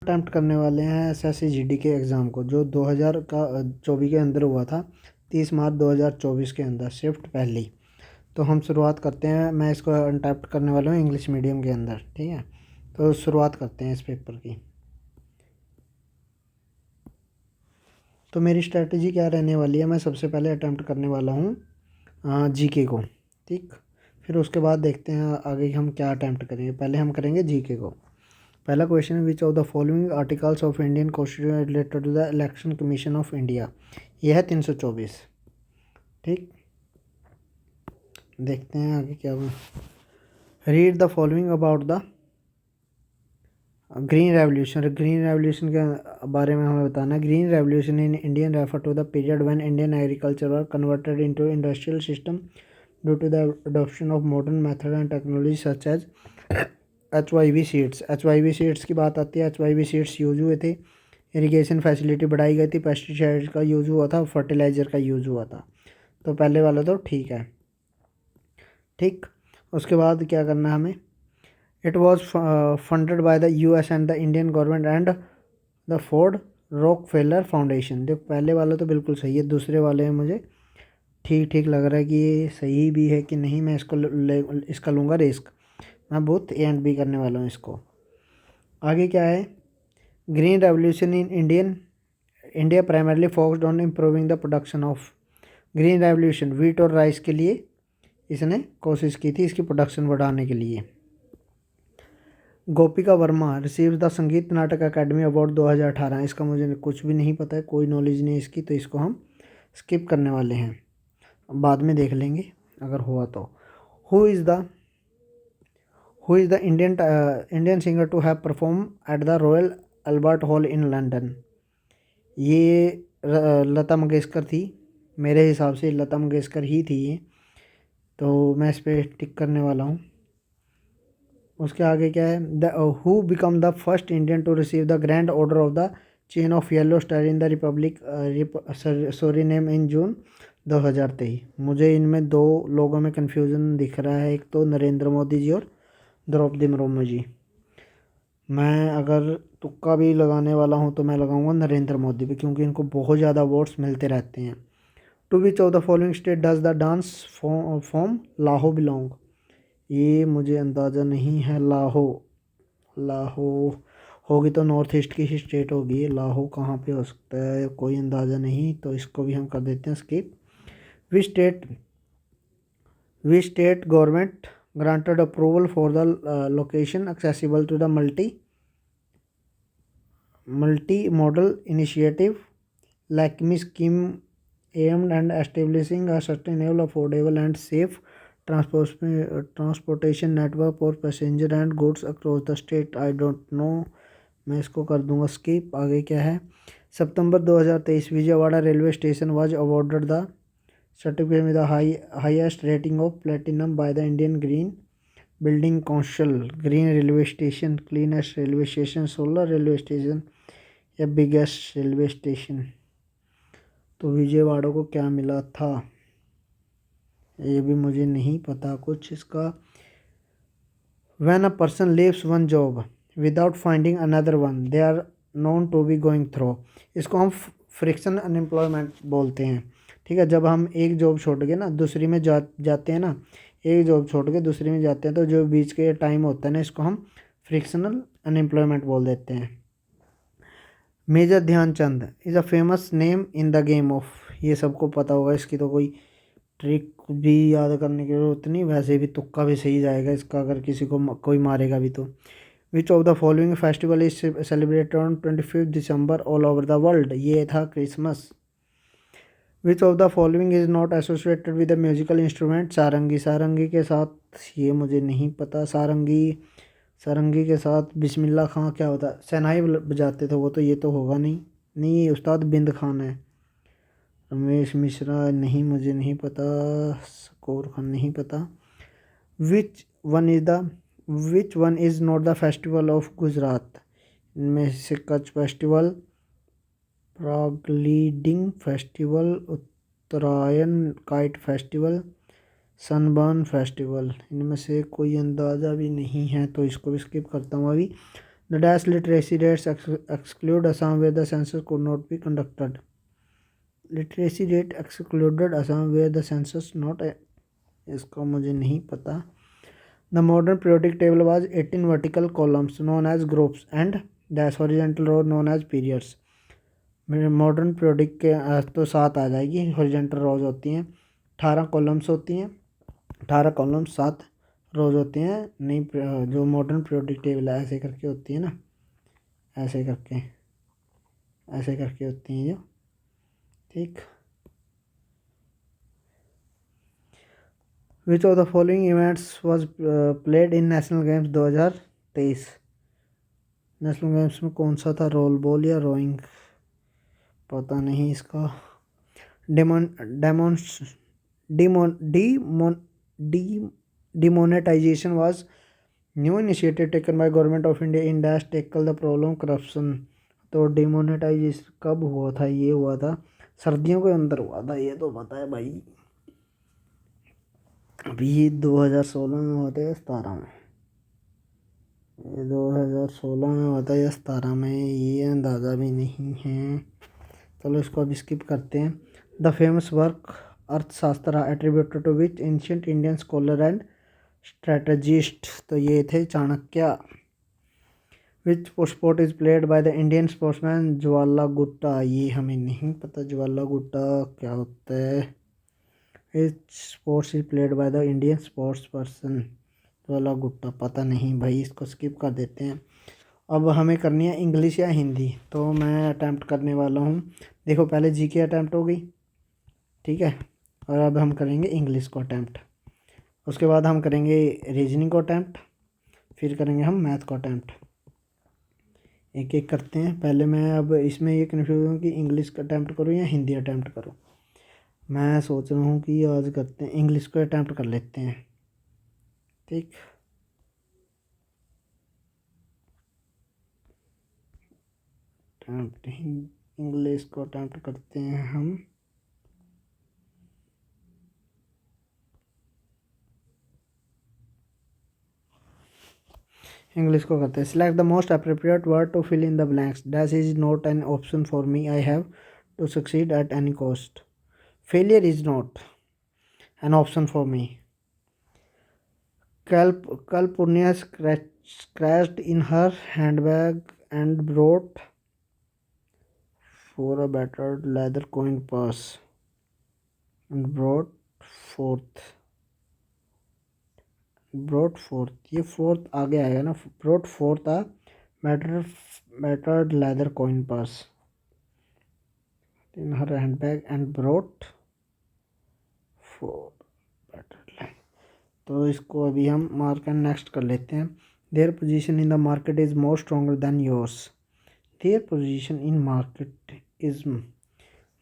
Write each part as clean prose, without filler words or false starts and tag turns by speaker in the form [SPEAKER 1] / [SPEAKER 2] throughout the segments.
[SPEAKER 1] Attempt करने वाले हैं एसएससी जीडी के एग्ज़ाम को, जो 2024 के अंदर हुआ था, 30 मार्च 2024 के अंदर, शिफ्ट पहली। तो हम शुरुआत करते हैं। मैं इसको अटेम्प्ट करने वाला हूँ इंग्लिश मीडियम के अंदर, ठीक है। तो शुरुआत करते हैं इस पेपर की। तो मेरी स्ट्रेटजी क्या रहने वाली है, मैं सबसे पहले अटेम्प्ट करने वाला हूँ जीके को, ठीक। फिर उसके बाद देखते हैं आगे हम क्या अटेम्प्ट करेंगे। पहले हम करेंगे जीके को। पहला question, which of the following articles of Indian constitution related to the election commission of India. यह है 324, ठीक। देखते हैं आगे क्या हुआ। Read the following about the green revolution. Green revolution के बारे में हमें बताना। Green revolution in Indian refer to the period when Indian agriculture were converted into industrial system due to the adoption of modern method and technology such as HYV seeds. HYV seeds की बात आती है, HYV seeds use हुए थे। Irrigation facility बढ़ाई गई थी, pesticide का यूज़ हुआ था, फर्टिलाइज़र का यूज़ हुआ था। तो पहले वाला तो ठीक है, ठीक। उसके बाद क्या करना है हमें। It was funded by the US and the Indian government and the Ford Rockefeller foundation. देखो पहले वाला तो बिल्कुल सही है, दूसरे वाले में मुझे ठीक ठीक लग रहा है कि ये सही भी है कि नहीं। मैं इसका लूँगा रिस्क। मैं बोथ ए एंड बी करने वाला हूँ इसको। आगे क्या है। Green revolution in India primarily focused on improving the production of. Green revolution wheat और राइस के लिए इसने कोशिश की थी, इसकी प्रोडक्शन बढ़ाने के लिए। गोपिका वर्मा रिसीव्स द संगीत नाटक अकेडमी अवार्ड 2018। इसका मुझे कुछ भी नहीं पता है, कोई नॉलेज नहीं इसकी, तो इसको हम स्किप करने वाले हैं, बाद में देख लेंगे अगर हुआ तो। Who is the Indian singer to have perform at the Royal Albert Hall in London. ये लता मंगेशकर थी, मेरे हिसाब से लता मंगेशकर ही थी ये, तो मैं इस पर टिक करने वाला हूँ। उसके आगे क्या है। The who become the first Indian to receive the Grand Order of the Chain of Yellow Star in the Republic Suriname in June 2023। मुझे इनमें दो लोगों में कन्फ्यूज़न दिख रहा है, एक तो नरेंद्र मोदी जी और द्रौपदी मुर्मू जी। मैं अगर तुक्का भी लगाने वाला हूँ तो मैं लगाऊंगा नरेंद्र मोदी पे, क्योंकि इनको बहुत ज़्यादा वोट्स मिलते रहते हैं। To which of the following state does the dance form Laho belong. ये मुझे अंदाज़ा नहीं है। लाहो होगी तो नॉर्थ ईस्ट की ही स्टेट होगी। लाहो कहाँ पे हो सकता है, कोई अंदाज़ा नहीं, तो इसको भी हम कर देते हैं skip. Which state government granted approval for the location accessible to the multi-modal initiative LACME scheme aimed at establishing a sustainable, affordable and safe transportation network for passenger and goods across the state। I don't know, मैं इसको कर दूंगा skip. आगे क्या है। सितंबर 2023 Vijayawada railway station was awarded the certificate with the highest rating of platinum bye the Indian green building council. Green railway station, cleanest railway station, solar railway station या biggest railway station. तो विजयवाड़ा को क्या मिला था ये भी मुझे नहीं पता कुछ इसका। When a person leaves one job without finding another one they are known to be going through. इसको हम फ्रिक्शन अनएम्प्लॉयमेंट बोलते हैं, ठीक है। जब हम एक जॉब छोड़ के ना दूसरी में जाते हैं ना, एक जॉब छोड़ के दूसरी में जाते हैं, तो जो बीच के टाइम होता है ना, इसको हम फ्रिक्शनल अनएम्प्लॉयमेंट बोल देते हैं। Major Dhyan Chand is a famous name in the game of. ये सबको पता होगा, इसकी तो कोई ट्रिक भी याद करने की जरूरत नहीं, वैसे भी तुक्का भी सही जाएगा इसका, अगर किसी को कोई मारेगा भी तो। Which of the following festival is celebrated on 25 December all over the world. ये था Christmas. Which of the following is not associated with the musical instrument. Sarangi. Sarangi के साथ ये मुझे नहीं पता। सारंगी के साथ बिस्मिल्लाह खां क्या होता है, शहनाई बजाते थे वो, तो ये तो होगा नहीं। नहीं, उस्ताद बिंद खान है। रमेश मिश्रा नहीं, मुझे नहीं पता। स्कोर खान नहीं पता। Which one is not the festival of Gujarat. इनमें से कच्छ फेस्टिवल, प्रागलीडिंग फेस्टिवल, उत्तरायण काइट फेस्टिवल, सनबर्न फेस्टिवल, इनमें से कोई अंदाज़ा भी नहीं है, तो इसको भी स्किप करता हूँ अभी। The dash literacy rates exclude Assam where the census could not be conducted. Literacy rate excluded Assam where the census not, इसका मुझे नहीं पता. The modern periodic table was 18 vertical columns known as groups and dash horizontal row known as periods. Modern periodic के तो 7 आ जाएगी. Horizontal रोज होती हैं 18 columns होती हैं, 18 कॉलम्स 7 रोज होती हैं. नहीं, जो मॉडर्न पीरियोडिक टेबल है ऐसे करके होती है ना, ऐसे करके होती हैं जो, ठीक. विच of the following events was played in national games 2023. National games में कौन सा था, रोल बॉल या रोइंग, पता नहीं इसका. Demonetisation was new initiative taken by government of India in dash tackle the problem corruption. तो डिमोनेटाइजेशन कब हुआ था, ये हुआ था सर्दियों के अंदर हुआ था, ये तो पता है भाई. अभी 2016 में हुआ था या 17 में, ये 2016 में हुआ था या 17 में, ये अंदाज़ा भी नहीं है. चलो इसको अभी स्किप करते हैं. The famous work Arthashastra attributed to which ancient Indian scholar and strategist. तो ये थे Chanakya. Which sport is played by the Indian sportsman Jwala Gutta. ये हमें नहीं पता ज्वाला गुट्टा क्या होता है. Which sports is played by the Indian sports person Jwala Gutta, पता नहीं भाई, इसको स्किप कर देते हैं. अब हमें करनी है इंग्लिश या हिंदी, तो मैं अटैम्प्ट करने वाला हूँ. देखो पहले जीके अटैम्प्ट हो गई, ठीक है, और अब हम करेंगे इंग्लिश को अटैम्प्ट. उसके बाद हम करेंगे रीजनिंग को अटैम्प्ट, फिर करेंगे हम मैथ को अटैम्प्ट. एक एक करते हैं. पहले मैं अब इसमें ये कन्फ्यूज हूँ कि इंग्लिश का अटैम्प्ट करूँ या हिंदी अटैम्प्ट करूँ. मैं सोच रहा हूँ कि आज करते हैं इंग्लिश को अटैम्प्ट कर लेते हैं, ठीक. अटैम्प्ट इंग्लिश को अटैम्प्ट करते हैं हम. इंग्लिश को करते हैं. Select the most appropriate word to fill in the blanks. Dash is not an option for me, I have to succeed at any cost. Failure is not an option for me. कल पुण्या scratched in her handbag and brought for a battered leather coin purse and forth ये fourth आगे आएगा ना. brought forth a battered leather coin purse in her handbag and brought for battered leather. तो इसको अभी हम मार्क एंड नेक्स्ट कर लेते हैं. Their position in the market is more stronger than yours. Their position in market is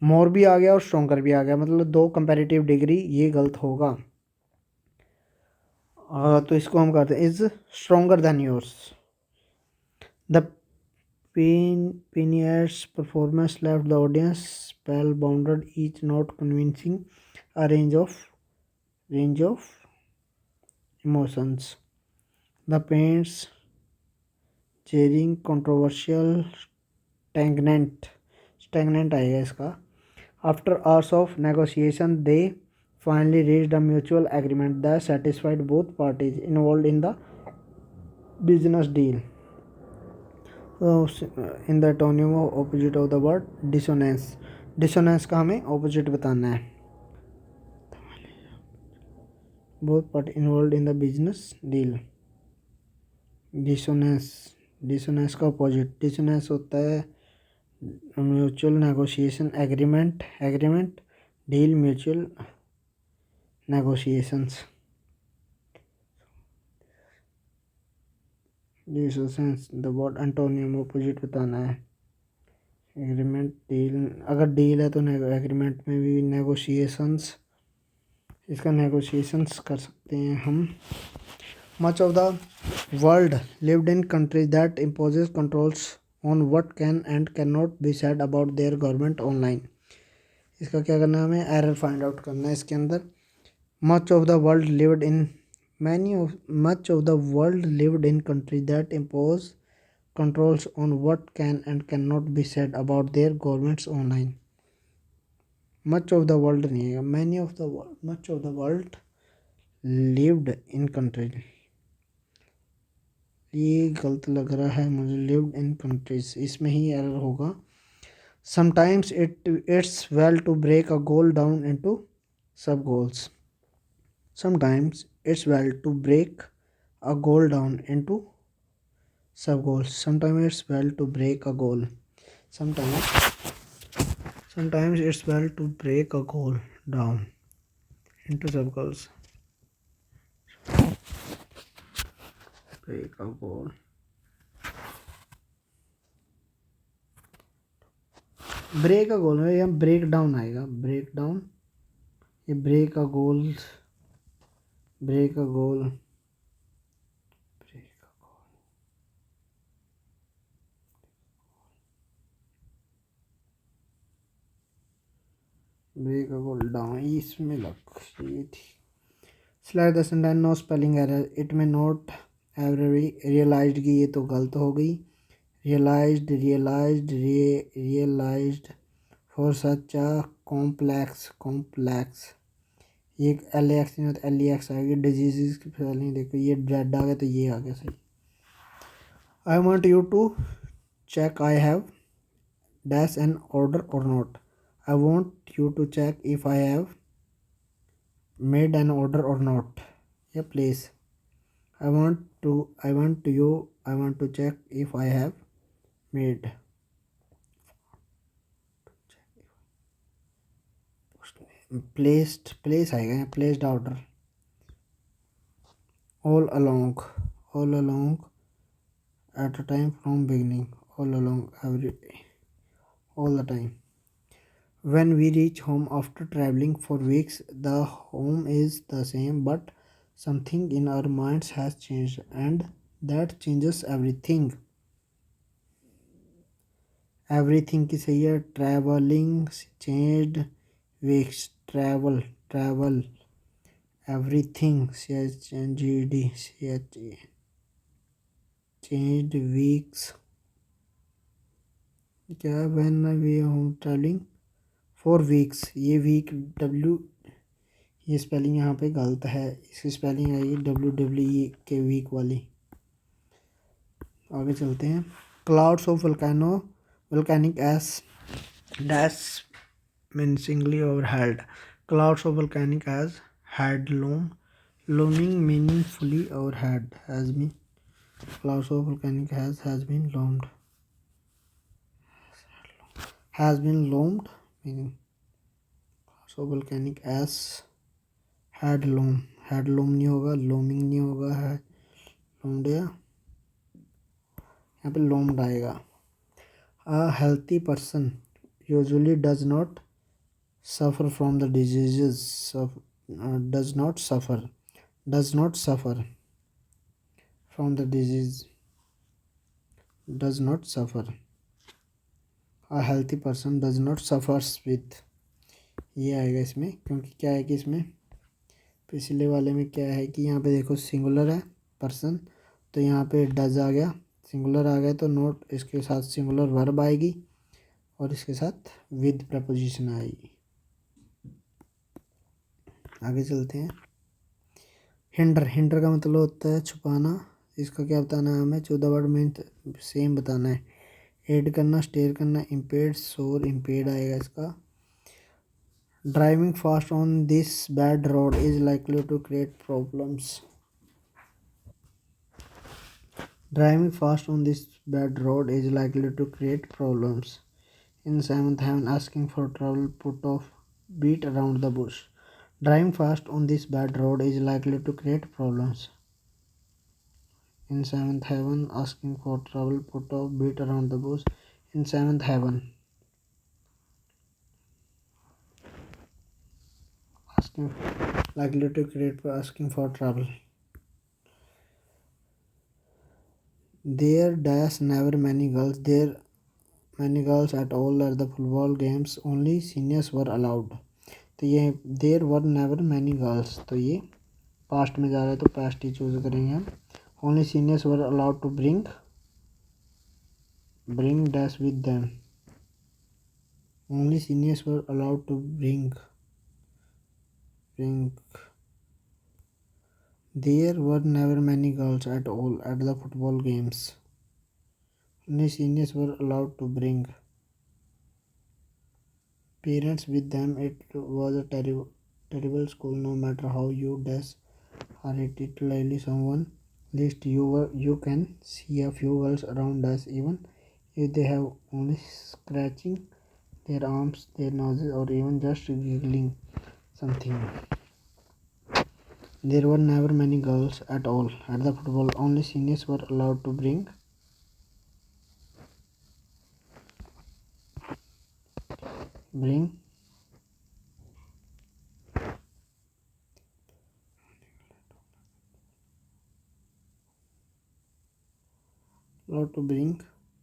[SPEAKER 1] more भी आ गया और स्ट्रॉन्गर भी आ गया, मतलब 2 कंपैरेटिव डिग्री, ये गलत होगा. तो इसको हम करते हैं is stronger than yours. The Pioneers' performance left the audience spellbound, each note convincing a range of emotions. The paints cheering, controversial, stagnant आएगा इसका. After hours of negotiation, they finally reached a mutual agreement that satisfied both parties involved in the business deal. In the antonym opposite of the word dissonance. Dissonance का हमें opposite बताना है. Both party involve in the business deal. Dissonance का opposite. Dissonance होता है mutual negotiation agreement deal mutual negotiations. Dissonance the word antonym opposite बताना है. Agreement deal, अगर डील है तो एग्रीमेंट में भी नेगोशिएशंस, इसका नेगोशिएशंस कर सकते हैं हम. Much of the world lived in countries that imposes controls on what can and can not be said about their government online. इसका क्या करना है, हमें एरर फाइंड आउट करना है इसके अंदर. Much of the world lived in much of the world lived in countries that impose controls on what can and cannot be said about their governments online. Much of the world नहीं है, many of the world, much of the world lived in country, ये गलत लग रहा है मुझे, lived in countries, इसमें ही error होगा. Sometimes it's well to break a goal down into sub goals. Sometimes it's well to break a goal down into sub goals. Sometimes it's well to break a goal. Sometimes it's well to break a goal down into sub goals. Break a goal. Break a goal में यहाँ break down आएगा, break down, ये break a goal, break a goal, break a goal down, इसमें लग ये थी. Slash the sentence, no spelling error, it में not every realized की ये तो गलत हो गई. Realized for such a complex, ये एल ए एक्स नहीं होता, एल ई एक्स आएगी. डिजीज़ की स्पेलिंग देखो, ये जेड आ गया तो ये आ गया सही. I want you to check I have dash an order or not. I want you to check if I have made an order or not. Yeah, please. I want to check if I have made. Place आएगा, placed order. All along at a time from beginning, all along all the time. When we reach home after traveling for weeks, the home is the same, but something in our minds has changed, and that changes everything. Everything की सही है. Traveling changed weeks. Travel. Everything changed changed weeks. क्या when we home traveling for weeks, ये week W, ये spelling यहाँ पे गलत है, इसकी स्पेलिंग आएगी WWE के वीक वाली. आगे चलते हैं. Clouds of volcanic ash dash menacingly overhead. Clouds of volcanic ash had looming meaningfully overhead. Has been clouds of volcanic ash has been loomed meaning clouds of volcanic ash had loom नहीं होगा, looming नहीं होगा, है loomed या यहाँ पे loomed आएगा. A healthy person usually does not suffer from the diseases does not suffer from the disease. Does not suffer. A healthy person does not suffers with. ये आएगा इसमें, क्योंकि क्या है कि इसमें पिछले वाले में क्या है कि यहाँ पे देखो सिंगुलर है पर्सन, तो यहाँ पे डज आ गया, सिंगुलर आ गया तो नोट इसके साथ सिंगुलर वर्ब आएगी और इसके साथ विद प्रपोजिशन आएगी. आगे चलते हैं. हिंडर का मतलब होता है छुपाना. इसका क्या बताना है हमें, 14 वर्ड में सेम बताना है. एड करना, स्टेयर करना, इम्पेड, शोर, इम्पेड आएगा इसका. Driving fast on this bad road is likely to create problems. Driving fast on this bad road is likely to create problems. In seventh heaven, asking for trouble, put off, beat around the bush. Driving fast on this bad road is likely to create problems. In seventh heaven, asking for trouble, put off, beat around the bush. In seventh heaven, asking likely to create asking for trouble. There dash never many girls. There many girls at all at the football games. Only seniors were allowed. तो ये there were never many girls, तो ये past में जा रहा है तो past ही choose करेंगे हम. Only seniors were allowed to bring bring dash with them. Only seniors were allowed to bring. There were never many girls at all at the football games. Only seniors were allowed to bring parents with them. It was a terrible school. No matter how you dash or it clearly someone least you can see a few girls around us, even if they have only scratching their arms, their noses, or even just giggling something. There were never many girls at all at the football. Only seniors were allowed to bring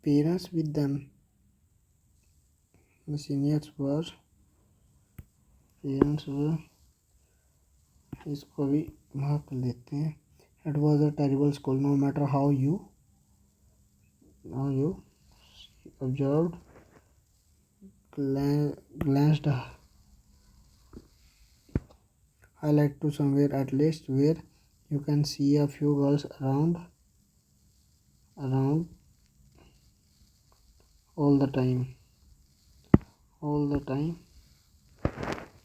[SPEAKER 1] parents with them. The seniors were parents were इसको भी mark कर लेते हैं. It was a terrible school. No matter how you observed, glanced, highlight to somewhere at least where you can see a few girls around all the time,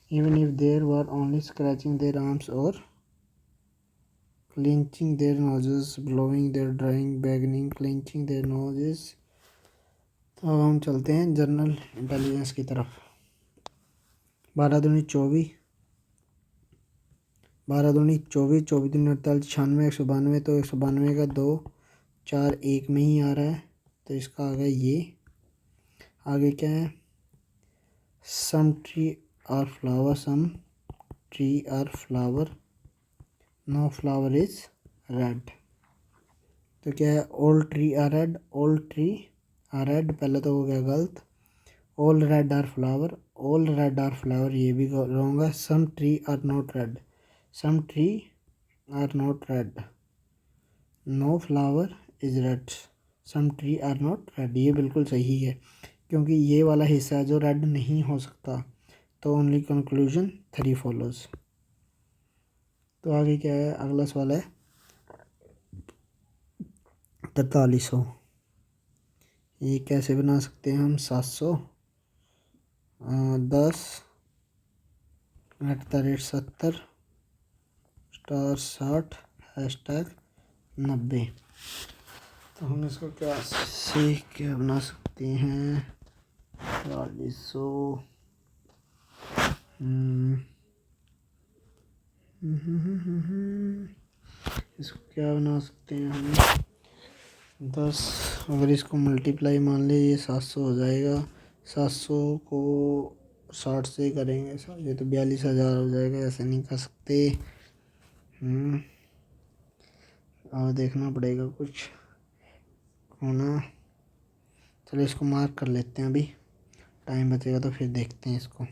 [SPEAKER 1] even if they were only scratching their arms or clenching their noses, blowing their drying, beginning, clenching their noses. तो अब हम चलते हैं general intelligence की तरफ. 12 दूनी 24, 12 दूनी 24, 24 दूनी 48, 96, 192. तो 192 का 2 4 1 में ही आ रहा है, तो इसका आ गया ये. आगे क्या है? Some tree are flower, no flower is red. तो क्या है? ऑल ट्री आर रेड, पहले तो हो गया गलत. ऑल रेड आर फ्लावर, ये भी रॉन्ग है. Some tree are not red, no flower is red. Some tree are not red, ये बिल्कुल सही है, क्योंकि ये वाला हिस्सा जो रेड नहीं हो सकता. तो ओनली कंक्लूजन 3 फॉलोज. तो आगे क्या है? अगला सवाल है 4300. ये कैसे बना सकते हैं हम? 710 @70 *60 #90. तो हम इसको क्या बना सकते हैं? 4300 इसको क्या बना सकते हैं हम? 10, अगर इसको मल्टीप्लाई मान ले, ये 700 हो जाएगा. 700 को 60 से करेंगे, ये तो 42,000 हो जाएगा. ऐसे नहीं कर सकते. और देखना पड़ेगा कुछ होना. चलो इसको मार्क कर लेते हैं, अभी टाइम बचेगा तो फिर देखते हैं इसको.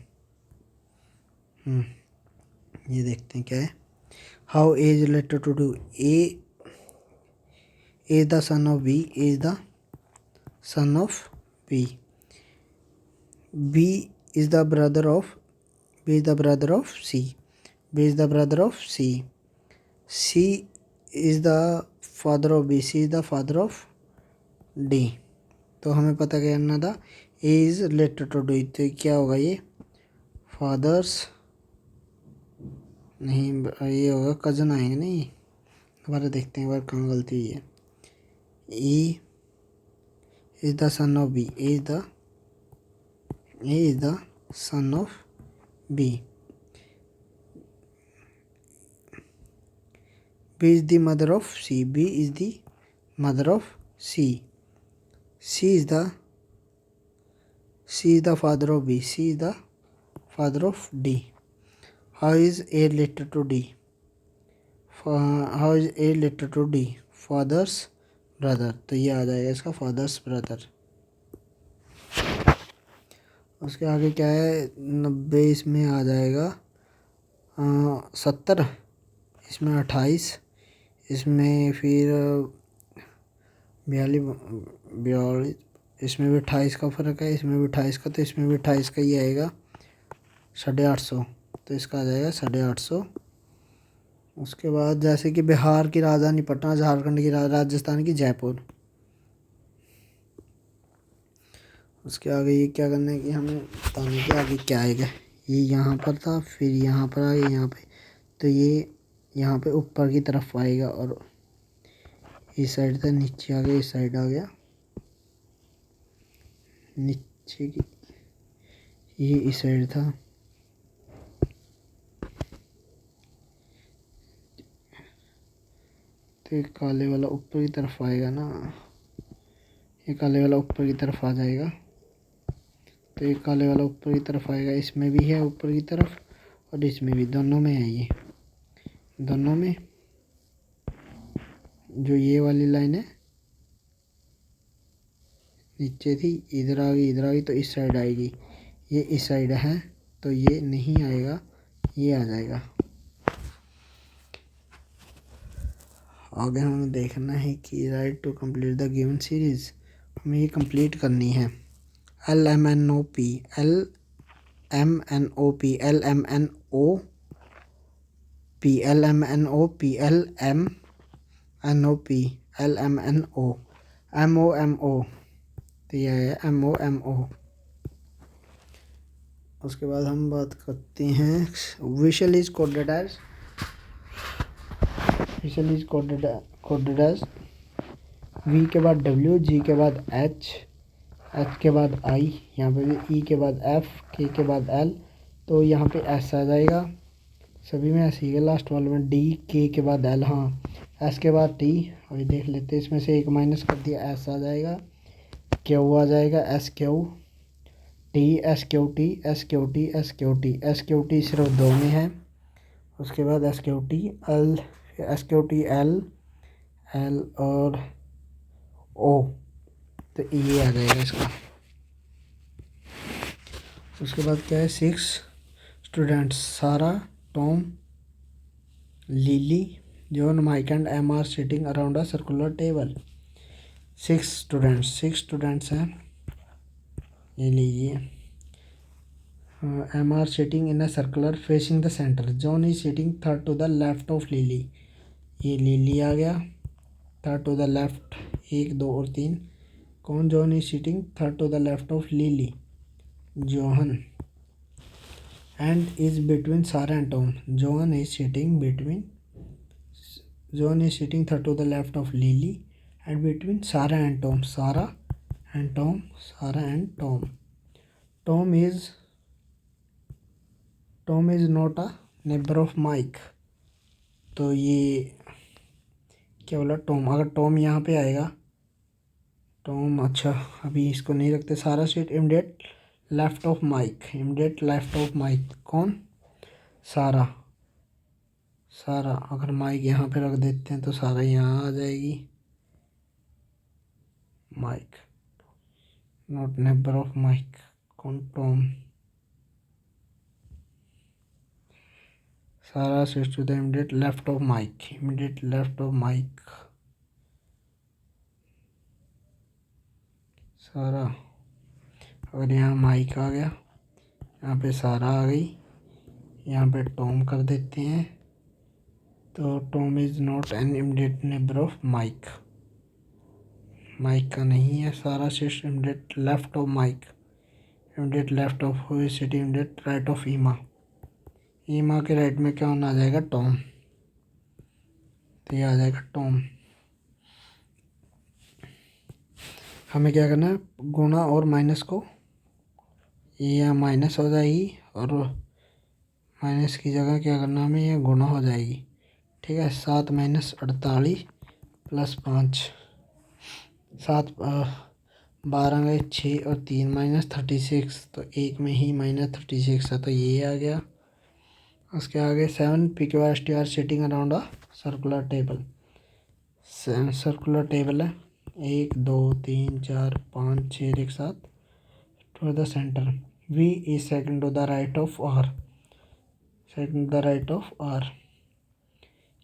[SPEAKER 1] ये देखते हैं क्या है. How age related to do. A is the son of B, is the son of B. B is the brother of C. B is the brother of C. C is the father of B. C is the father of D. तो हमें पता करना था A is related to D. तो क्या होगा? ये fathers नहीं, ये होगा कज़न आएंगे. नहीं, दोबारा देखते हैं एक बार कहाँ गलती हुई है. E is the son of B. A is the son of B. B is the mother of C. B is the mother of C. C is the father of B. C is the father of D. How is A related to D? How is A related to D? Father's brother. तो ये आ जाएगा इसका fathers brother. उसके आगे क्या है? 90 इसमें आ जाएगा. 70 इसमें 28, इसमें फिर 42 इसमें भी 28 का फ़र्क है, इसमें भी 28 का, तो इसमें भी 28 का ही आएगा 850। तो इसका आ जाएगा 850। उसके बाद जैसे कि बिहार की राजधानी पटना, झारखंड की राजस्थान की जयपुर। उसके आगे ये क्या करना है कि हमें बताने के आगे क्या आएगा। ये यहाँ पर था, फिर यहाँ पर आ गया यहाँ पे, तो ये यहाँ पे ऊपर की तरफ आएगा, और इस साइड था, नीचे आ गया, इस साइड आ गया नीचे की, ये इस साइड था, तो ये काले वाला ऊपर की तरफ आएगा ना, ये काले वाला ऊपर की तरफ आ जाएगा, तो ये काले वाला ऊपर की तरफ आएगा, इसमें भी है ऊपर की तरफ और इसमें भी, दोनों में है। ये दोनों में जो ये वाली लाइन है नीचे थी, इधर आ गई, इधर आ गई, तो इस साइड आएगी। ये इस साइड है तो ये नहीं आएगा, ये आ जाएगा। आगे हमें देखना है कि write to complete the given series, हमें ये कंप्लीट करनी है। LMNOP, LMNOP, LMNOP, LMNOP, LMNOP, LMNO, MOMO, तो ये है MOMO। उसके बाद हम बात करते हैं Vishal is coded as, Vishal is coded as V के बाद W, G के बाद H, H के बाद I, यहाँ पे भी E के बाद F, K के बाद L, तो यहाँ पे S आ जाएगा, सभी में ऐसे ही है। लास्ट वाले में D, K के बाद L, हाँ S के बाद T, अभी देख लेते हैं, इसमें से एक माइनस कर दिया, S आ जाएगा, Q आ जाएगा, SQ, T, SQT, SQT, SQT, SQT सिर्फ 2 में है। उसके बाद SQT L, SQT L, L और O, तो ये आ जाएगा इसका। उसके बाद क्या है, 6 students, Sara, Tom, Lily, John, Mike and Emma are sitting around a circular table. 6 students हैं, ये लीजिए। Emma are sitting in a circular facing the centre, John is sitting third to the left of Lily, ये Lily आ गया, third to the left, 1, 2 और 3, कौन, John is sitting third to the left of Lily, John, and is between Sara and Tom, John is sitting between, John is sitting third to the left of Lily and between Sara and Tom, Sara and Tom, Sara and Tom, Tom is not a neighbour of Mike, तो ये क्या बोला, Tom, अगर Tom यहाँ पे आएगा, Tom, अच्छा अभी इसको नहीं रखते, Sara seat immediate left of Mike, immediate left of Mike, कौन, सारा, सारा, अगर माइक यहाँ पे रख देते हैं तो सारा यहाँ आ जाएगी, Mike, not neighbour of Mike, कौन, Tom, Sara seat to the immediate left of Mike, immediate left of Mike, Sara, अगर यहाँ माइक आ गया, यहाँ पे सारा आ गई, यहाँ पे टॉम कर देते हैं, तो Tom is not an immediate neighbour of Mike, Mike का नहीं है, Sara sit immediate left of Mike, immediate left of city, immediate right of Emma, Emma के राइट में क्या होना आ जाएगा, टॉम, तो ये आ जाएगा टॉम। हमें क्या करना है, गुणा और माइनस को, ये यहाँ माइनस हो जाएगी और माइनस की जगह क्या करना, हमें ये गुणा हो जाएगी, ठीक है। 7 माइनस 48 प्लस 5, 7 12 गए 6 और 3 माइनस 36, तो एक में ही माइनस 36 है, तो ये आ गया। उसके आगे 7 PQRST are sitting around a circular table, circular table है, 1 2 3 4 5 6 एक साथ, to the centre, V is second to the right of R, second to the right of R,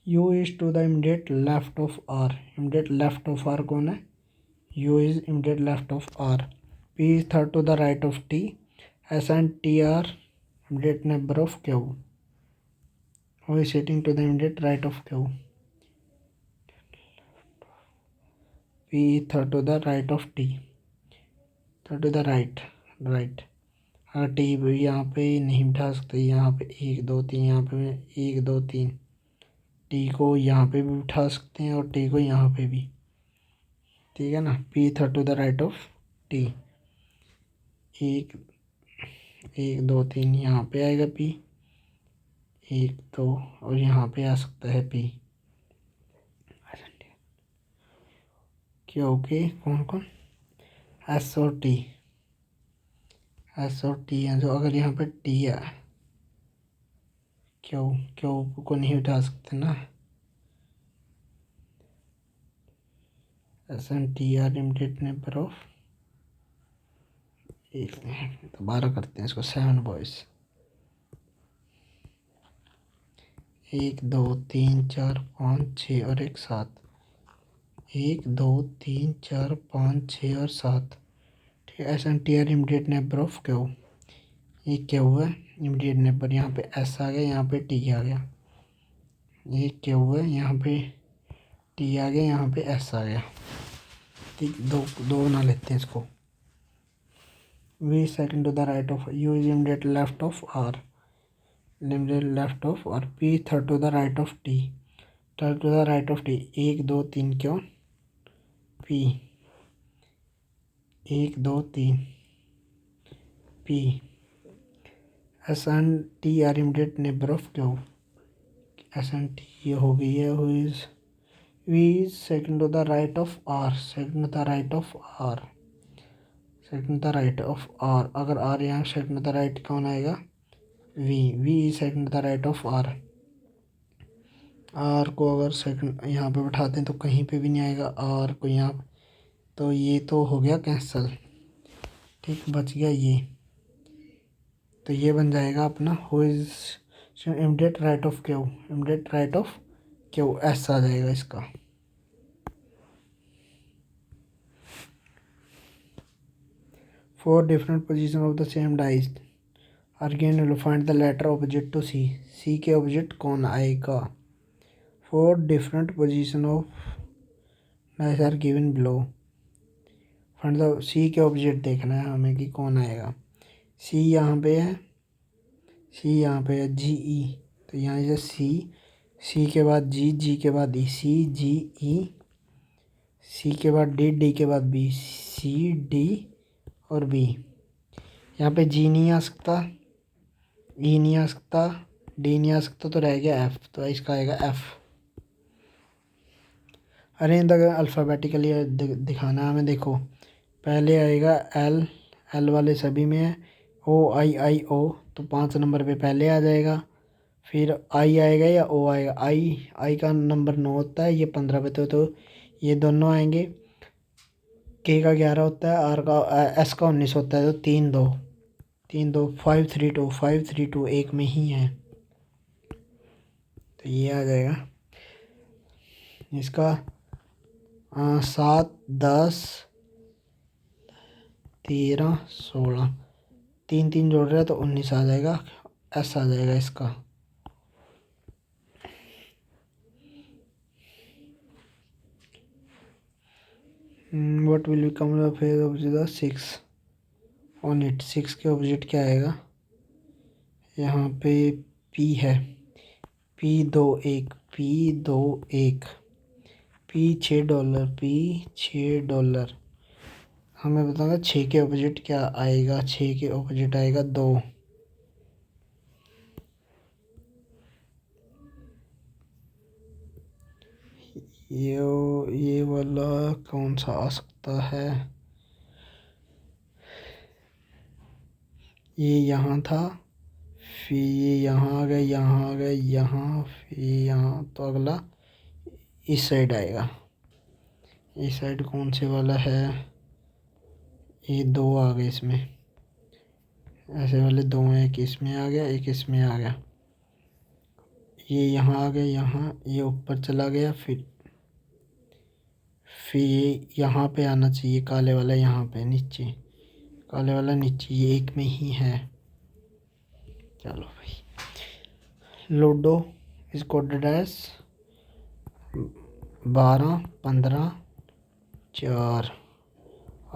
[SPEAKER 1] U is to the immediate left of R, immediate left of R कौन है, U is immediate left of R. P is third to the right of T. S and T are immediate neighbor of Q. Who is sitting to the immediate right of Q? P is third to the right of T. Third to the right right. अगर T भी यहाँ पे नहीं बिठा सकते, यहाँ पे 1 2 3, यहाँ पे 1 2 3, टी को यहाँ पे भी बिठा सकते हैं और टी को यहाँ पे भी, ठीक है ना। P third to the right of T. 1 1 2 3 यहाँ पे आएगा पी, 1 2 और यहाँ पे आ सकता है पी। क्या ओके कौन कौन? एस और टी, एस और टी है। जो अगर यहाँ पे टी है, क्यों क्यों को नहीं उठा सकते ना। S and T are immediate neighbour of, एक दोबारा करते हैं इसको, 7 बॉयज। 1 2 3 4 5 6 और 1 7। 1 2 3 4 5 6 और 7, ठीक है। S and T are immediate neighbour of Q. ये क्या हुआ है इमीडिएट नेबर, यहाँ पे एस आ गया, यहाँ पे टी आ गया। ये क्या हुआ है, यहाँ पे टी आ गया, यहाँ पे एस आ गया, ठीक। दो दो बना लेते हैं इसको। V second to the right of U is immediate left of R, immediate left of R. P third to the right of T, third to the right of T. 1 2 3 क्यों P, 1 2 3 P. S and T are immediate neighbour of Q. S and T ये हो गई है। Who is V is second to the right of R, second to the right of R, second to the right of R. अगर R यहाँ second to the right कौन आएगा? V is second to the right of R. R को अगर second यहाँ पे बैठाते हैं तो कहीं पे भी नहीं आएगा, आर को यहाँ, तो ये तो हो गया कैंसल, ठीक। बच गया ये, तो ये बन जाएगा अपना who is immediate right of Q, immediate right of Q, S आ जाएगा इसका। Four different position of the same dice are given, will find the letter opposite to C. C के ऑपोजिट कौन आएगा? 4 different position of dice are given below, find the C के opposite देखना है हमें कि कौन आएगा। सी यहाँ पे है, सी यहाँ पे है, जी ई, तो यहाँ से सी के बाद जी के बाद ई, सी जी ई, सी के बाद डी के बाद बी, सी डी और बी। यहाँ पे जी नहीं आ सकता, ई नहीं आ सकता, डी नहीं आ सकता, तो रह गया एफ, तो इसका आएगा एफ। अरेंज द अल्फ़ाबेटिकली दिखाना है हमें। देखो पहले आएगा एल, एल वाले सभी में है। ओ आई ओ, तो 5 नंबर पे पहले आ जाएगा। फिर आई आएगा या ओ आएगा? आई का नंबर 9 होता है, ये 15 पे, तो ये दोनों आएंगे। के का 11 होता है, आर का एस का 19 होता है, तो 3 2 3 2 5 3 2 5 3 2 एक में ही है, तो ये आ जाएगा इसका 7 10 13 16, 3 3 जोड़ रहे हैं तो 19 आ जाएगा, एस आ जाएगा इसका। What will become the phase of the 6 on it. 6 के ऑपोजिट क्या आएगा? यहाँ पे पी है, पी 2 1, पी 2 1, पी $6, पी $6। हमें बताना 6 के ऑपोजिट क्या आएगा? 6 के ऑपोजिट आएगा 2। ये वाला कौन सा आ सकता है? ये यहाँ था, फिर ये यहाँ आ गया, यहाँ आ गया, यहाँ, फिर यहाँ, तो अगला इस साइड आएगा। इस साइड कौन से वाला है? ये 2 आ गए इसमें, ऐसे वाले 2 हैं, एक इसमें आ गया, एक इसमें आ गया। ये यहाँ आ गया, यहाँ ये ऊपर चला गया, फिर ये यहाँ पे आना चाहिए, काले वाला यहाँ पे नीचे, काले वाला नीचे, ये एक में ही है। चलो भाई, ludo is coded as 12, 15, 4।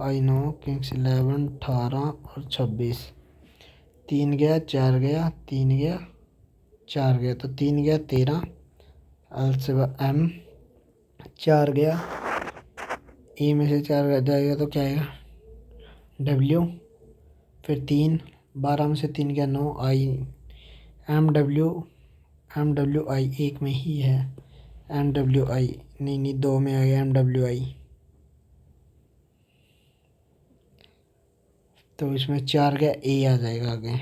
[SPEAKER 1] I know kings 11, 18 और 26। 3 गया, 4 गया, 3 गया, 4 गया, तो 3 गया 13। एल से एम 4 गया, ए में से 4 जाएगा तो क्या आएगा, डब्ल्यू। फिर 3, 12 में से 3 गया 9, आई। एम डब्ल्यू आई एक में ही है। एम डब्ल्यू आई नहीं नहीं, 2 में आ गया एम डब्ल्यू आई। तो इसमें 4 गया, ए आ जाएगा आगे।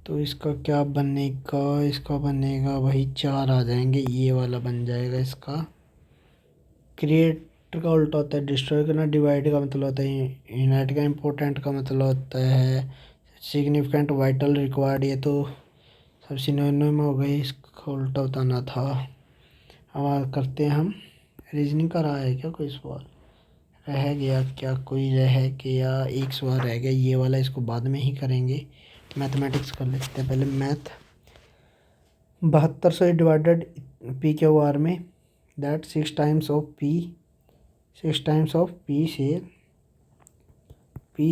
[SPEAKER 1] तो इसका क्या बनेगा, इसका बनेगा वही 4 आ जाएंगे, ये वाला बन जाएगा इसका। क्रिएट का उल्टा होता है डिस्ट्रॉय करना, डिवाइड का मतलब होता है यूनाइट का, इम्पोर्टेंट का मतलब होता है सिग्निफिकेंट, वाइटल, रिक्वायर्ड, ये तो सब सिनोनिम हो गई, इसका उल्टा बताना था। अब करते हैं हम, रीजनिंग का रहा है क्या कोई सवाल, रह गया क्या कोई, रह गया एक सवाल रह गया, ये वाला इसको बाद में ही करेंगे। मैथमेटिक्स कर लेते हैं पहले, मैथ। 72 से डिवाइडेड पी के वार में, that 6 times of P, 6 times of P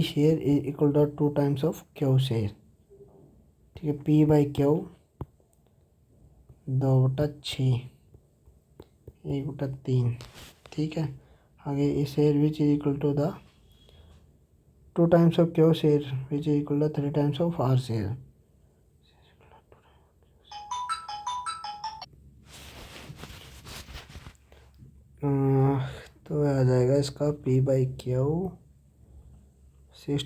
[SPEAKER 1] share is equal to 2 times of Q share. ठीक है, पी बाई क्यू 2/6, 1/3। ठीक है, आगे A share which is equal to the 2 times of Q share which is equal to 3 times of R share. तो आ जाएगा इसका P by Q 6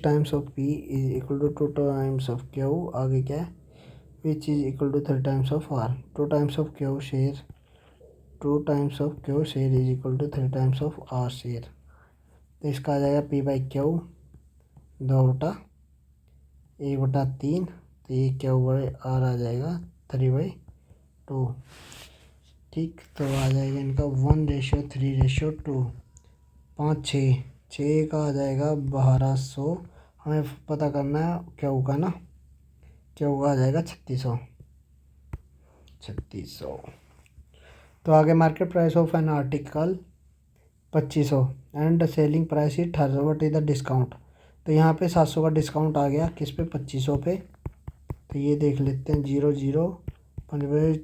[SPEAKER 1] times of P is equal to 2 times of Q, आगे क्या है, which is equal to 3 times of R. 2 times of Q share, 2 times of Q share is equal to 3 times of R share. तो इसका आ जाएगा P by Q 2/1/3, तो ये Q by are आ जाएगा 3/2। ठीक, तो आ जाएगा इनका 1:3:2, 5, 6, 6 का आ जाएगा 1200। हमें पता करना है क्यू का ना, क्यू का आ जाएगा 3600, 3600। तो आगे market price of an article 2500 and selling price he 1800, what is the discount. तो यहाँ पे 700 का डिस्काउंट आ गया, किस पे, 2500 पे। तो ये देख लेते हैं, 0, 0, 5,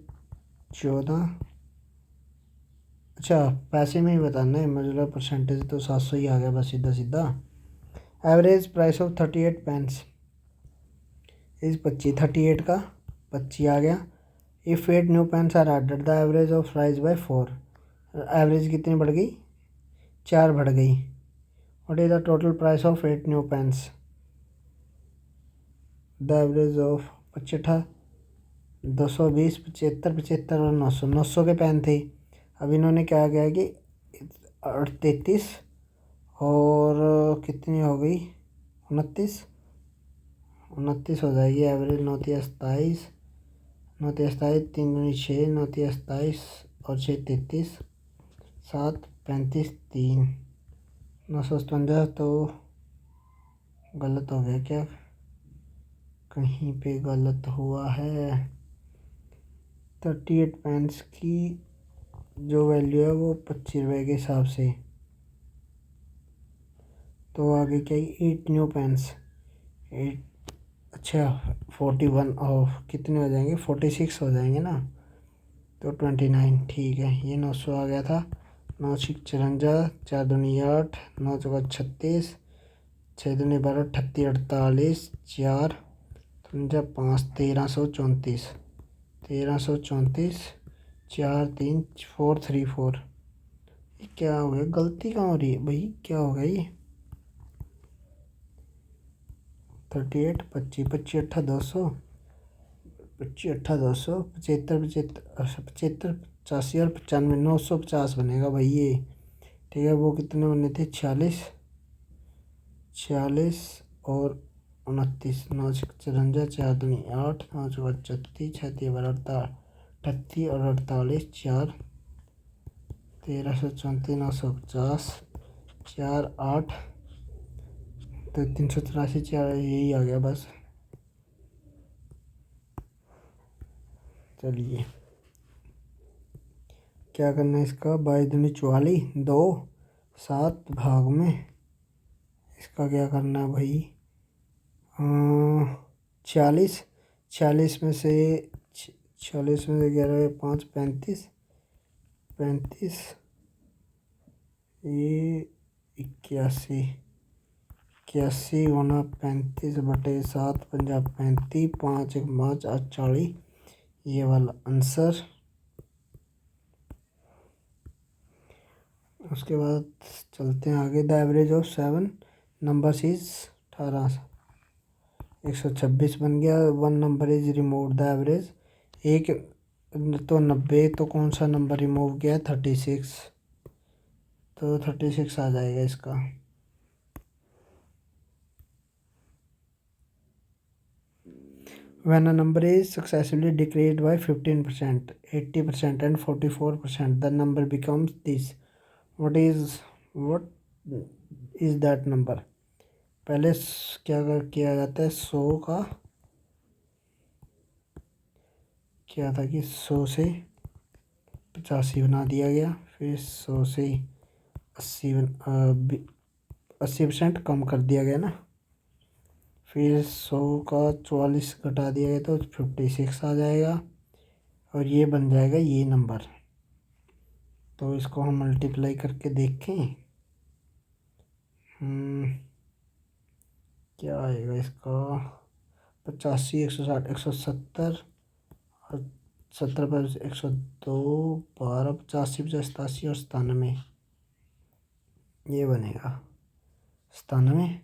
[SPEAKER 1] 14। अच्छा, पैसे में ही बताना है, मतलब परसेंटेज तो 700 ही आ गया बस, सीधा सीधा। Average price of 38 pens is 25, 38 का 25 आ गया। If 8 new pens are added the average of price by 4। Average कितनी बढ़ गई, 4 बढ़ गई। What is the total price of 8 new pens, the average of 25, 220, 75, 75 और 900, 900 के पेन थे। अब इन्होंने क्या किया कि 33 और कितनी हो गई, 29, 29 हो जाएगी एवरेज। 9 × 27, 9 × 27, 3 × 6, 9 × 27 और 6 33, 7 35 3, 957। तो गलत हो गया क्या, कहीं पे गलत हुआ है। 38 पेंस की जो वैल्यू है वो 25 रुपये के हिसाब से। तो आगे क्या है, 8 न्यू पेंस, 8, अच्छा 41 और कितने हो जाएंगे, 46 हो जाएंगे ना, तो 29। ठीक है, ये 900 आ गया था। 9 6 54, 4 दूनी 8, 9 4 36, 6 दूनी 12, 38 48, 4 5 1334, 1334, 4 3 4 3 4। ये क्या हो गया, गलती कहाँ हो रही है भाई, क्या हो गया ये। 38 25 25 8 200, 25 8 200, 75 75 85 और 95, 950 बनेगा भाई ये। ठीक है, वो कितने बने थे, 46, 46 और 29, 9 54, 4 दूनी 8, 9 4 36, 6 3 12 38 और 48, 4 1334 950, 4 8 तो 384, 4 यही आ गया बस। चलिए क्या करना है इसका, 22 44, 2 7 भाग में इसका क्या करना है भाई, 46, 46 में से 46 में से 11 5 35, 35 ये 81, 81 गुना 35/7 पंजाब 35, 5 1 5 8 40, ये वाला आंसर। उसके बाद चलते हैं आगे। The average of 7 numbers is 18, 126 बन गया। 1 number is remove the average, एक तो 90, तो कौन सा नंबर रिमूव किया है, 36, तो 36 आ जाएगा इसका। When a number is successfully decreased by 15%, 80% and 44%, the number becomes this. What is that number? पहले क्या किया जाता है, 100 का क्या था कि 100 से 85 बना दिया गया, फिर 100 से 80% कम कर दिया गया ना, फिर 100 का 44 घटा दिया गया तो 56 आ जाएगा, और ये बन जाएगा ये नंबर। तो इसको हम मल्टीप्लाई करके देखें, क्या आएगा इसका, 85 160 170 और 70 पर 102 12 85 87 और 97, ये बनेगा 97।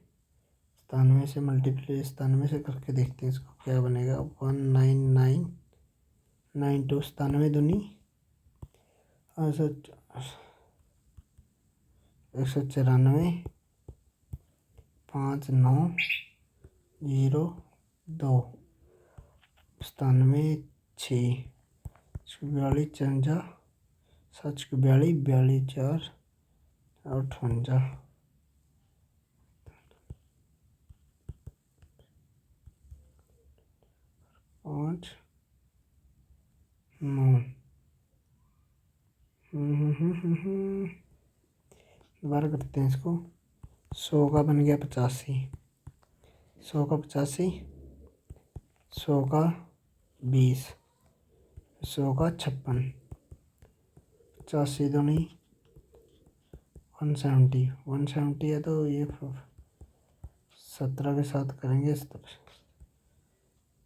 [SPEAKER 1] 97 से मल्टीप्लाई 97 से करके देखते हैं इसको क्या बनेगा, 19992, 97 दूनी 194, 5902, 97 6 42 54 7 42 42 4 58 5 9। दोबारा करते हैं इसको। 100 का बन गया 85, 100 का 85, 100 का 20, 100 का 56, 85 दूनी 170, 170 है तो ये 17 के साथ करेंगे, 17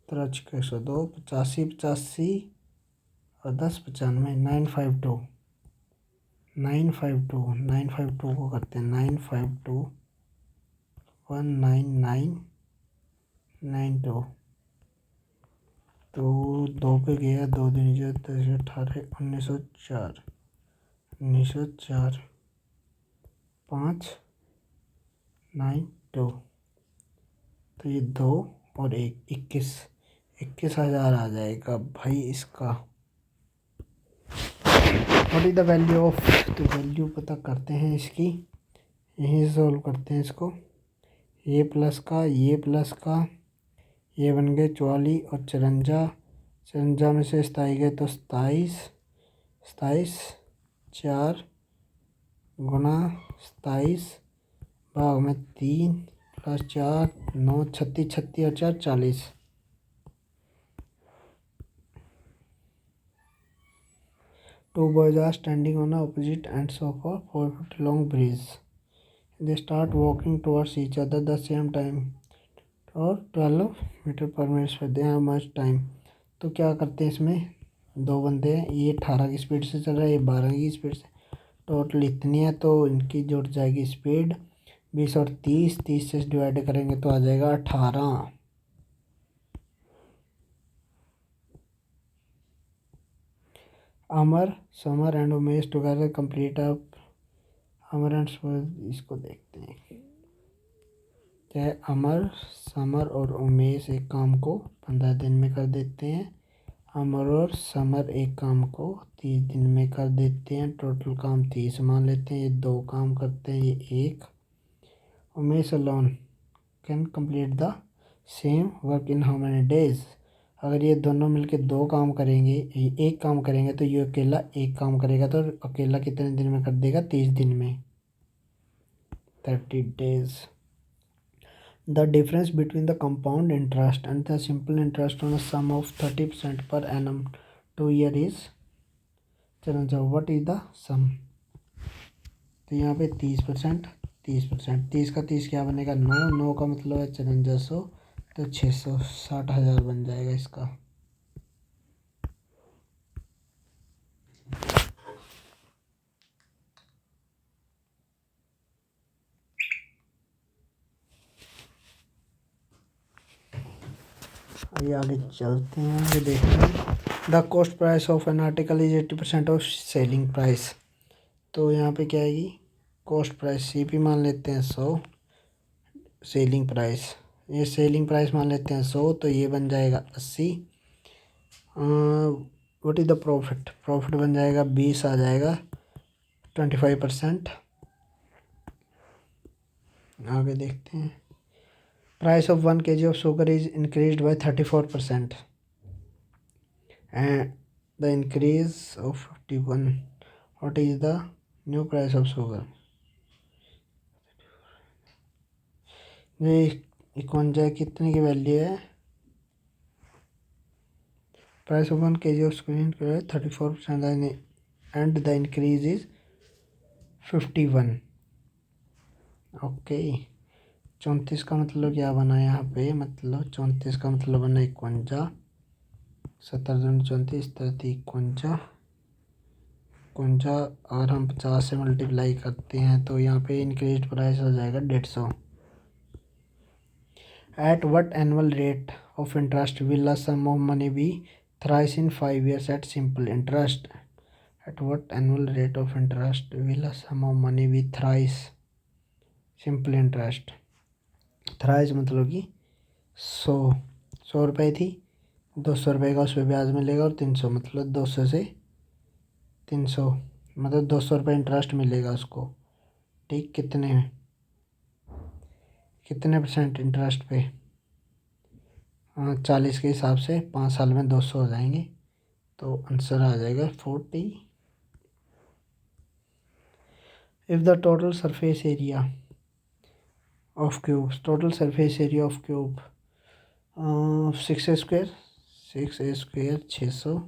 [SPEAKER 1] 102 85 85 और 10 95, 952 952 को करते हैं, 952 19992, तो 2 पे गया, 2 दूनी 10 18 1904 592, तो ये 2 और 1 21,000 आ जाएगा भाई इसका। What is the value of, तो वैल्यू पता करते हैं इसकी, यहीं से सॉल्व करते हैं इसको। ये प्लस का ये बन गए 44 और 54 में से 27 गए तो 27 4 गुना 27 भाग में 3 प्लस 4 9 36 36 और 4 40। Two boys are standing on the opposite ends of a 4 foot long bridge. They start walking towards each other the same time और 12 मीटर पर मिनट पर दे मच टाइम। तो क्या करते हैं, इसमें 2 बंदे हैं, ये 18 की स्पीड से चल रहा है, ये 12 की स्पीड से, टोटल इतनी है, तो इनकी जुड़ जाएगी स्पीड 20 और 30 से डिवाइड करेंगे तो आ जाएगा 18। Amar Samar and Umesh together complete up, Amar and इसको देखते हैं क्या है। अमर समर और उमेश एक काम को 15 दिन में कर देते हैं। अमर और समर एक काम को 30 दिन में कर देते हैं। टोटल काम 30 मान लेते हैं। ये 2 काम करते हैं, ये 1। Umesh alone can complete the same work in how many days. अगर ये दोनों मिलके 2 काम करेंगे, ये 1 काम करेंगे, तो ये अकेला 1 काम करेगा, तो अकेला कितने दिन में कर देगा? 30 दिन में, 30 days. The difference between the compound interest and the simple interest on a sum of 30% per annum 2 year is, चलो जाओ, what is the sum? तो यहाँ पे 30%, 30%, 30 का 30 क्या बनेगा? 9, 9 का मतलब है 5400, तो 660,000 बन जाएगा इसका। आइए आगे चलते हैं, आगे देखते हैं। The cost price of an article is 80% of selling price. तो यहाँ पे क्या आएगी? कॉस्ट प्राइस CP मान लेते हैं 100, सेलिंग प्राइस, ये सेलिंग प्राइस मान लेते हैं 100, तो ये बन जाएगा 80। What is the profit? Profit बन जाएगा 20 आ जाएगा, 25%। आगे देखते हैं। Price of 1 kg of sugar is increase by 34% and the increase of 51। What is the new price of sugar? ये 51 कितने की वैल्यू है? Price of 1 kg of sugar 34% and the increase is 51। Okay, 34 का मतलब क्या बना यहाँ पे? मतलब 34 का मतलब बना 51, 17 34, 51, 51, और हम 50 से मल्टीप्लाई करते हैं तो यहाँ पे इंक्रीज प्राइस हो जाएगा 150। At what annual rate of interest will a sum of money be thrice in 5 years at simple interest? At what annual rate of interest will a sum of money be thrice simple interest? Thrice मतलब कि 100 रुपये थी, 200 रुपये का उस पर ब्याज मिलेगा, और 300 मतलब 200 से 300 मतलब 200 रुपये इंटरेस्ट मिलेगा उसको। ठीक, कितने परसेंट इंटरेस्ट पे? 40 के हिसाब से 5 साल में 200 हो जाएंगे, तो आंसर आ जाएगा 40। If the total surface area of cube, total surface area of cube 6 square, 6 600,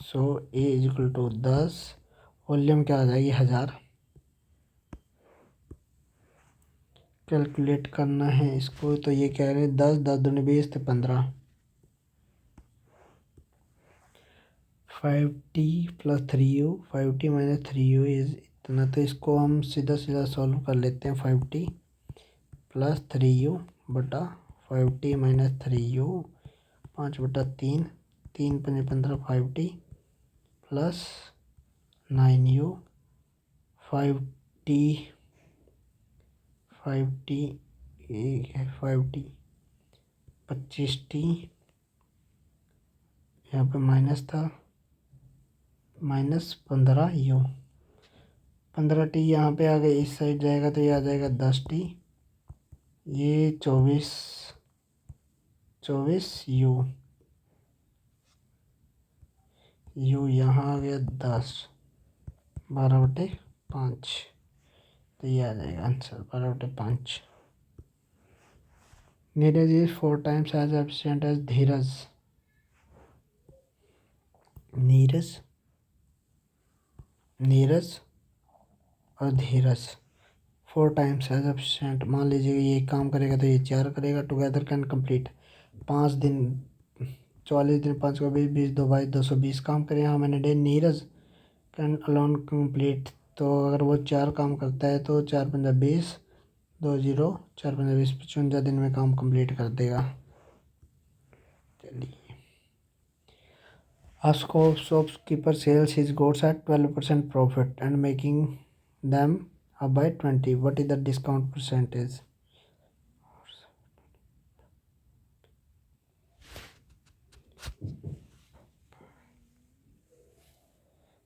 [SPEAKER 1] so A equal to 10, volume क्या आ जाएगी? 1000। कैलकुलेट करना है इसको, तो ये कह रहे हैं 10, 10 दूनी 20, तो 15, 5t plus 3u, 5t minus 3u is इतना। तो इसको हम सीधा सीधा सॉल्व कर लेते हैं। 5t प्लस 3u बटा 5t minus 3u, 5/3, 3×5 = 15, plus 9u, 5t 5t 5t 25t, यहाँ पे माइनस था, -15u, 15t यहाँ पे आ गए, इस साइड जाएगा तो ये आ जाएगा 10t, ये 24u, u यहाँ आ गया 10, 12/5, तो ये आ जाएगा answer 12/5। Neeraj is 4 times as efficient as Dheeraj. Neeraj और धीरज 4 times एज एफिशिएंट। मान लीजिए ये एक काम करेगा तो ये 4 करेगा। टुगेदर कैन कंप्लीट 5 दिन, 44 दिन, 5 को 20, 20 2 22, 220 काम करे हाँ मैंने day. Neeraj can alone complete, तो अगर वो 4 काम करता है तो 4×5 = 20, 2 0, 4×5 = 55 दिन में काम कंप्लीट कर देगा। चलिए, a shopkeeper sells his goods at 12% profit and making them up by 20. What is the discount percentage?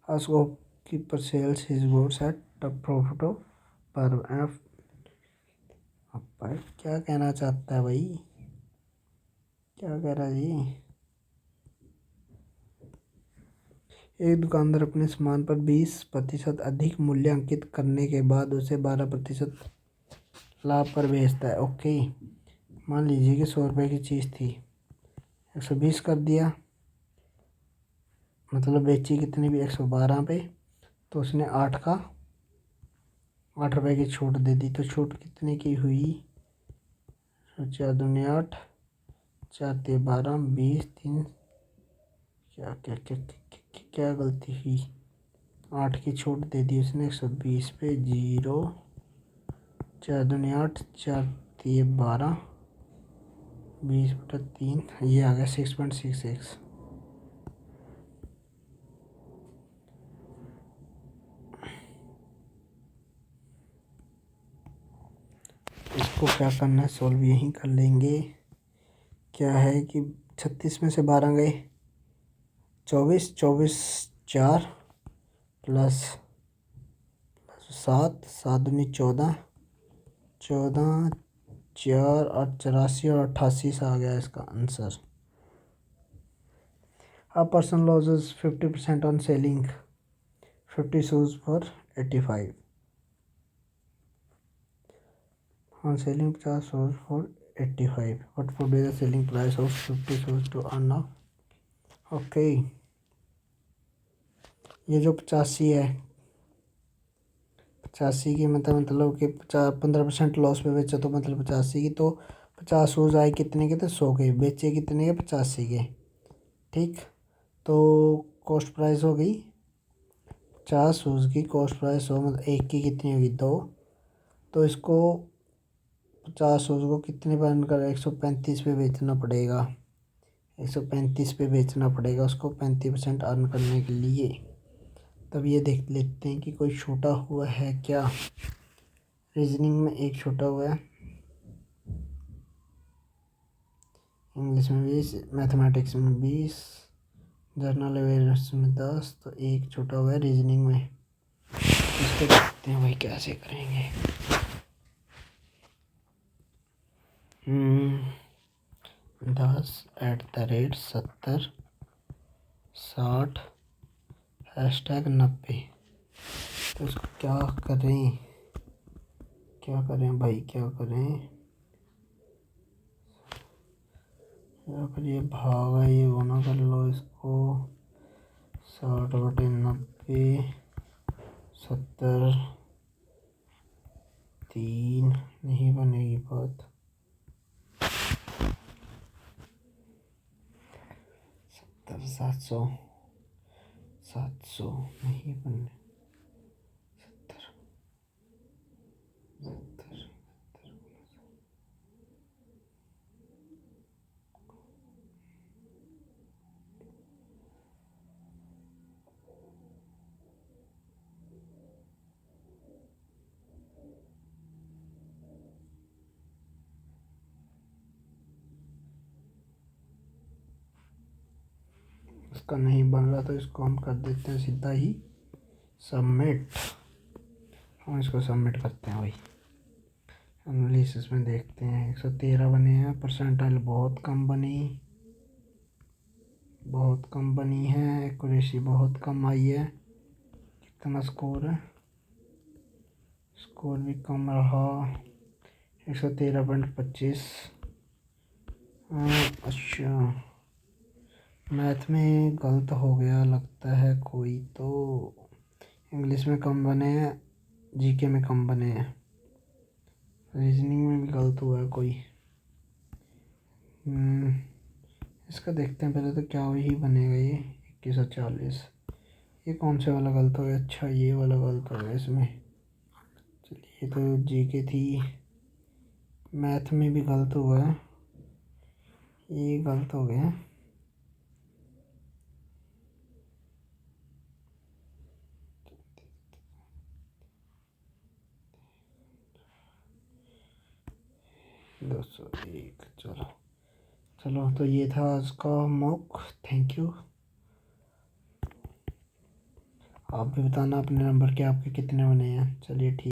[SPEAKER 1] A shopkeeper sells his goods at a profit of per F। अब भाई क्या कहना चाहता है भाई, क्या कह रहा है जी। एक दुकानदार अपने सामान पर 20% अधिक मूल्य अंकित करने के बाद उसे 12% लाभ पर बेचता है। ओके, मान लीजिए कि 100 रुपये की चीज़ थी, 120 कर दिया, मतलब बेची कितनी भी 112 पे, तो उसने 8 रुपये की छूट दे दी। तो छूट कितने की हुई, 4 दूनी 8, 4 तिया 12, 20, 3, क्या क्या क्या क्या, क्या गलती हुई, 8 की छूट दे दी उसने 120 पे, 0, 4 दूनी 8, 4 तिया 12, 20/3, ये आ गया 6.66। इसको क्या करना है, सॉल्व यहीं कर लेंगे। क्या है कि 36 में से 12 गए 24, 24 4 प्लस 7, 7 दूनी 14, 14 4 और 84 और 88 से आ गया इसका answer. A person loses 50% on selling 50 shoes for 85, on selling 50 shoes for 85, what would be the selling price of 50 shoes to earn a। Okay, ये जो 85 है, 85 की मतलब कि 15% लॉस पे बेचा, तो मतलब 85 की, तो 50 शूज आए कितने के, तो 100 के, बेचे कितने के, 85 के। ठीक, तो कॉस्ट प्राइस हो गई 50 शूज़ की कॉस्ट प्राइस 100, मतलब एक की कितनी होगी, 2। तो इसको 50 शूज़ को कितने पर अर्न कर, 135 पे बेचना पड़ेगा, 135 पे बेचना पड़ेगा उसको 35% अर्न करने के लिए। तब ये देख लेते हैं कि कोई छूटा हुआ है क्या। रीजनिंग में एक छूटा हुआ है, इंग्लिश में 20, मैथमेटिक्स में 20, जर्नल अवेयरनेस में 10, तो एक छूटा हुआ है रीजनिंग में। इसको देखते हैं भाई कैसे करेंगे। 10 @ 70 60 #90। तो इसको क्या करें, क्या करें भाई, क्या करें, या फिर ये भागा, ये गुना कर लो इसको, 60/90, 70, 3 नहीं बनेगी बात, 70, 700, 700 नहीं बने, 70, 70, इसका नहीं बन रहा, तो इसको हम कर देते हैं सीधा ही सबमिट। हम इसको सबमिट करते हैं भाई। एनालिसिस में देखते हैं 113 बने हैं, परसेंटाइल बहुत कम बनी, बहुत कम बनी है, एक्यूरेसी बहुत कम आई है। कितना स्कोर है, स्कोर भी कम रहा, 113.25। अच्छा, मैथ में गलत हो गया लगता है कोई, तो इंग्लिश में कम बने हैं, जीके में कम बने हैं, रीजनिंग में भी गलत हुआ है कोई। इसका देखते हैं पहले, तो क्या वही बनेगा ये 2140। ये कौन से वाला गलत हो गया, अच्छा ये वाला गलत हो गया इसमें। चलिए, तो जीके थी, मैथ में भी गलत हुआ है, ये गलत हो गया। दो सौ एक, चलो चलो, तो ये था आज का मॉक। Thank you. आप भी बताना अपने नंबर के आपके कितने बने हैं। चलिए ठीक।